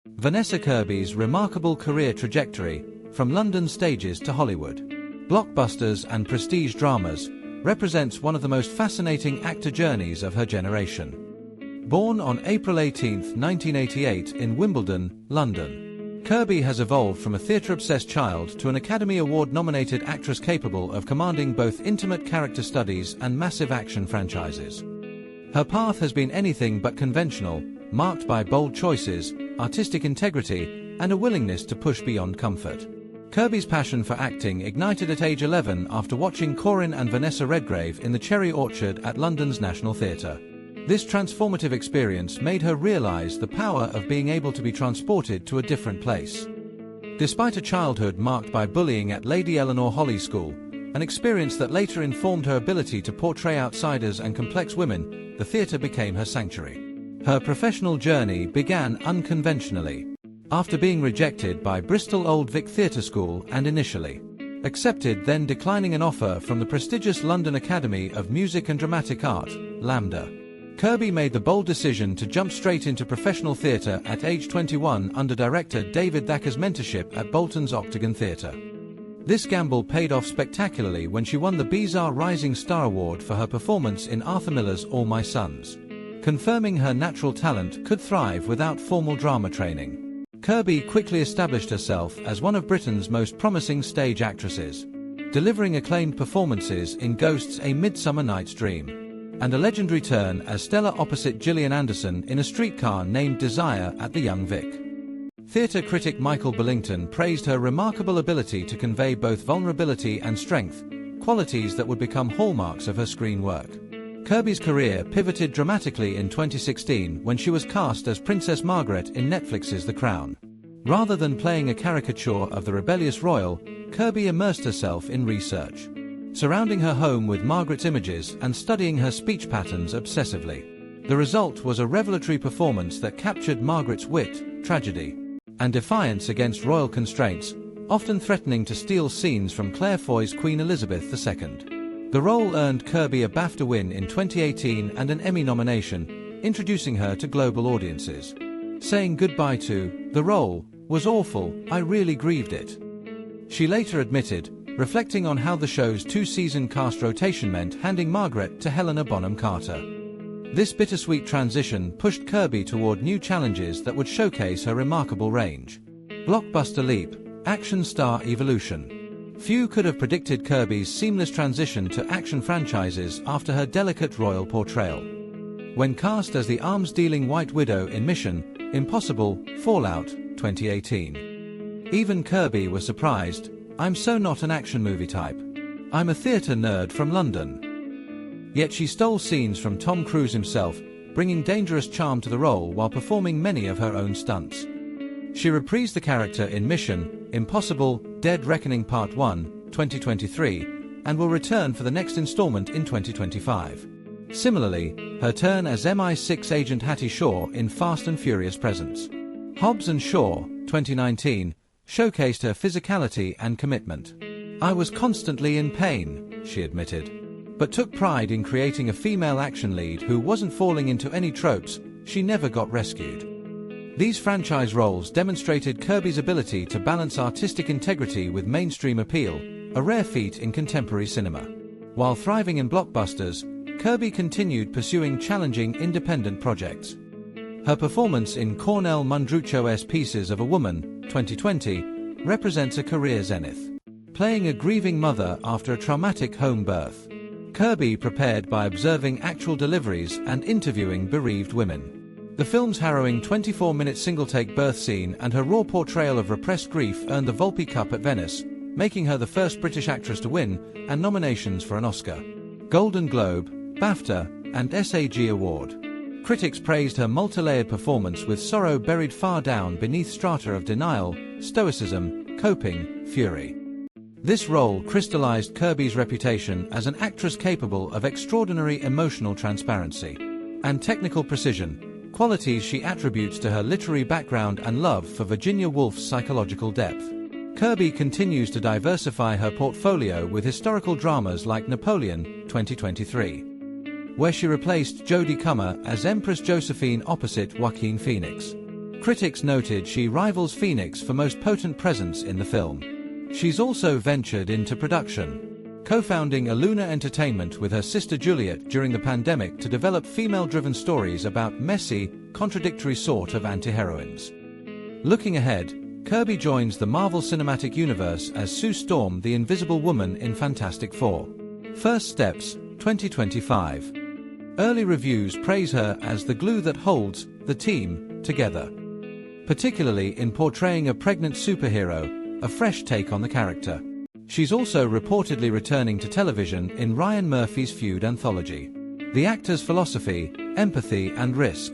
Vanessa Kirby's remarkable career trajectory, from London stages to Hollywood, blockbusters and prestige dramas, represents one of the most fascinating actor journeys of her generation. Born on April 18, 1988 in Wimbledon, London, Kirby has evolved from a theatre-obsessed child to an Academy Award-nominated actress capable of commanding both intimate character studies and massive action franchises. Her path has been anything but conventional, marked by bold choices, artistic integrity, and a willingness to push beyond comfort. Kirby's passion for acting ignited at age 11 after watching Corinne and Vanessa Redgrave in the Cherry Orchard at London's National Theatre. This transformative experience made her realize the power of being able to be transported to a different place. Despite a childhood marked by bullying at Lady Eleanor Holly School, an experience that later informed her ability to portray outsiders and complex women, the theatre became her sanctuary. Her professional journey began unconventionally. After being rejected by Bristol Old Vic Theatre School and initially accepted, then declining an offer from the prestigious London Academy of Music and Dramatic Art, LAMDA, Kirby made the bold decision to jump straight into professional theatre at age 21 under director David Thacker's mentorship at Bolton's Octagon Theatre. This gamble paid off spectacularly when she won the Bizarre Rising Star Award for her performance in Arthur Miller's All My Sons, confirming her natural talent could thrive without formal drama training. Kirby quickly established herself as one of Britain's most promising stage actresses, delivering acclaimed performances in Ghosts, A Midsummer Night's Dream, and a legendary turn as Stella opposite Gillian Anderson in A Streetcar Named Desire at the Young Vic. Theatre critic Michael Billington praised her remarkable ability to convey both vulnerability and strength, qualities that would become hallmarks of her screen work. Kirby's career pivoted dramatically in 2016 when she was cast as Princess Margaret in Netflix's The Crown. Rather than playing a caricature of the rebellious royal, Kirby immersed herself in research, surrounding her home with Margaret's images and studying her speech patterns obsessively. The result was a revelatory performance that captured Margaret's wit, tragedy, and defiance against royal constraints, often threatening to steal scenes from Claire Foy's Queen Elizabeth II. The role earned Kirby a BAFTA win in 2018 and an Emmy nomination, introducing her to global audiences. Saying goodbye to the role was awful, I really grieved it, she later admitted, reflecting on how the show's two-season cast rotation meant handing Margaret to Helena Bonham Carter. This bittersweet transition pushed Kirby toward new challenges that would showcase her remarkable range. Blockbuster leap, action star evolution. Few could have predicted Kirby's seamless transition to action franchises after her delicate royal portrayal. When cast as the arms-dealing White Widow in Mission Impossible: Fallout 2018, even Kirby was surprised. I'm so not an action movie type. I'm a theatre nerd from London. Yet she stole scenes from Tom Cruise himself, bringing dangerous charm to the role while performing many of her own stunts. She reprised the character in Mission Impossible: Dead Reckoning Part 1, 2023, and will return for the next installment in 2025. Similarly, her turn as MI6 agent Hattie Shaw in Fast and Furious Presents Hobbs and Shaw, 2019, showcased her physicality and commitment. I was constantly in pain, she admitted, but took pride in creating a female action lead who wasn't falling into any tropes. She never got rescued. These franchise roles demonstrated Kirby's ability to balance artistic integrity with mainstream appeal, a rare feat in contemporary cinema. While thriving in blockbusters, Kirby continued pursuing challenging independent projects. Her performance in Cornell Mundruczo's Pieces of a Woman, 2020, represents a career zenith. Playing a grieving mother after a traumatic home birth, Kirby prepared by observing actual deliveries and interviewing bereaved women. The film's harrowing 24-minute single-take birth scene and her raw portrayal of repressed grief earned the Volpe Cup at Venice, making her the first British actress to win, and nominations for an Oscar, Golden Globe, BAFTA, and SAG Award. Critics praised her multi-layered performance with sorrow buried far down beneath strata of denial, stoicism, coping, fury. This role crystallized Kirby's reputation as an actress capable of extraordinary emotional transparency and technical precision, qualities she attributes to her literary background and love for Virginia Woolf's psychological depth. Kirby continues to diversify her portfolio with historical dramas like Napoleon, 2023, where she replaced Jodie Comer as Empress Josephine opposite Joaquin Phoenix. Critics noted she rivals Phoenix for most potent presence in the film. She's also ventured into production, co-founding Aluna Entertainment with her sister Juliet during the pandemic to develop female-driven stories about messy, contradictory sort of anti-heroines. Looking ahead, Kirby joins the Marvel Cinematic Universe as Sue Storm, the Invisible Woman in Fantastic Four. First Steps, 2025. Early reviews praise her as the glue that holds the team together, particularly in portraying a pregnant superhero, a fresh take on the character. She's also reportedly returning to television in Ryan Murphy's Feud anthology. The actor's philosophy, empathy and risk.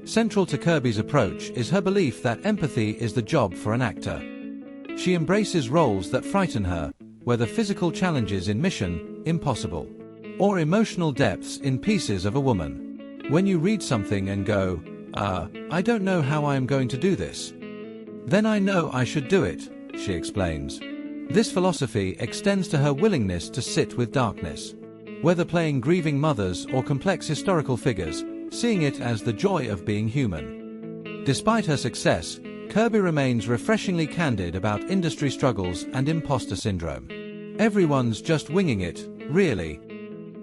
Central to Kirby's approach is her belief that empathy is the job for an actor. She embraces roles that frighten her, whether physical challenges in Mission Impossible or emotional depths in Pieces of a Woman. When you read something and go, I don't know how I am going to do this, then I know I should do it, she explains. This philosophy extends to her willingness to sit with darkness. Whether playing grieving mothers or complex historical figures, seeing it as the joy of being human. Despite her success, Kirby remains refreshingly candid about industry struggles and imposter syndrome. Everyone's just winging it, really,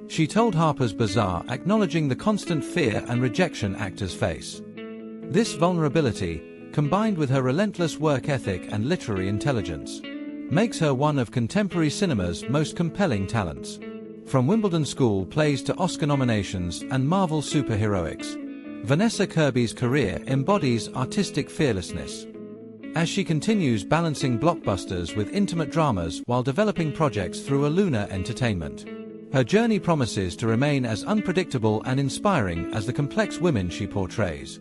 she told Harper's Bazaar, acknowledging the constant fear and rejection actors face. This vulnerability, combined with her relentless work ethic and literary intelligence, makes her one of contemporary cinema's most compelling talents. From Wimbledon School plays to Oscar nominations and Marvel superheroics, Vanessa Kirby's career embodies artistic fearlessness. As she continues balancing blockbusters with intimate dramas while developing projects through Aluna Entertainment, her journey promises to remain as unpredictable and inspiring as the complex women she portrays.